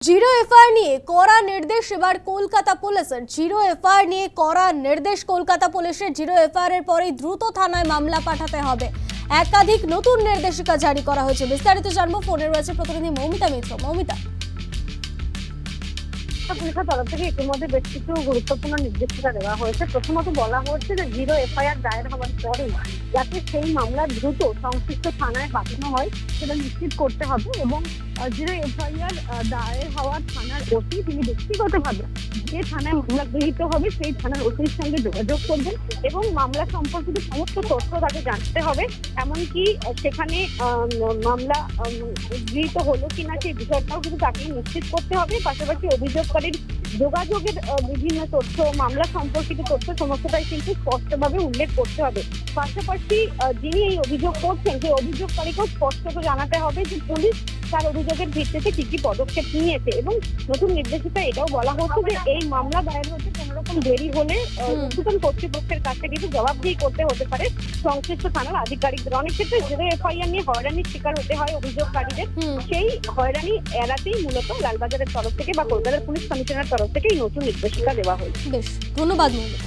Zero FIR নিয়ে কড়া নির্দেশ এবার কলকাতা পুলিশের। জিরো এফআইআর নিয়ে কড়া নির্দেশ কলকাতা পুলিশের। জিরো এফআইআর এর পরেই দ্রুত থানায় মামলা পাঠাতে হবে। একাধিক নতুন নির্দেশিকা জারি করা হয়েছে। বিস্তারিত জানবো, ফোনে রয়েছে প্রতিনিধি মৌমিতা মিত্র। মৌমিতা, পুলিশের তরফ থেকে ইতিমধ্যে বেশ কিছু গুরুত্বপূর্ণ নির্দেশিকা দেওয়া হয়েছে। প্রথমত বলা হচ্ছে যে জিরো এফআইআর দায়ের হওয়ার পরেই যাতে সেই মামলা দ্রুত সংশ্লিষ্ট থানায় পাঠানো হয় সেটা নিশ্চিত করতে হবে এবং জিরো এফআইআর দায়ের হওয়ার থানার ওসি তিনি ব্যক্তিগতভাবে যে থানায় মামলা গৃহীত হবে সেই থানার ওসির সঙ্গে যোগাযোগ করবেন এবং মামলা সম্পর্কিত সমস্ত তথ্য তাকে জানতে হবে। এমনকি সেখানে মামলা গৃহীত হলো কিনা সেই বিষয়টাও কিন্তু তাকে নিশ্চিত করতে হবে। পাশাপাশি অভিযোগকারীর যোগাযোগের বিভিন্ন তথ্য, মামলা সম্পর্কিত তথ্য সমস্তটাই কিন্তু স্পষ্টভাবে উল্লেখ করতে হবে। পাশাপাশি যিনি এই অভিযোগ করছেন সেই অভিযোগকারীকেও স্পষ্ট জানাতে হবে যে পুলিশ তার অভিযোগের ভিত্তিতে কি কি পদক্ষেপ নিয়েছে। এবং নতুন নির্দেশিকা এটাও বলা হচ্ছে যে এই মামলা দায়ের হতে কোনো রকম দেরি হলে ঊর্ধ্বতন কর্তৃপক্ষের কাছে কিন্তু জবাবদিহি করতে হতে পারে সংশ্লিষ্ট থানার আধিকারিকদের। অনেক ক্ষেত্রে জিরো এফআইআর নিয়ে হয়রানির শিকার হতে হয় অভিযোগকারীদের। সেই হয়রানি এড়াতেই মূলত লালবাজারের তরফ থেকে বা কলকাতার পুলিশ কমিশনের তরফ থেকে এই নতুন নির্দেশিকা দেওয়া হয়েছে। বেশ, ধন্যবাদ মৌমিতা।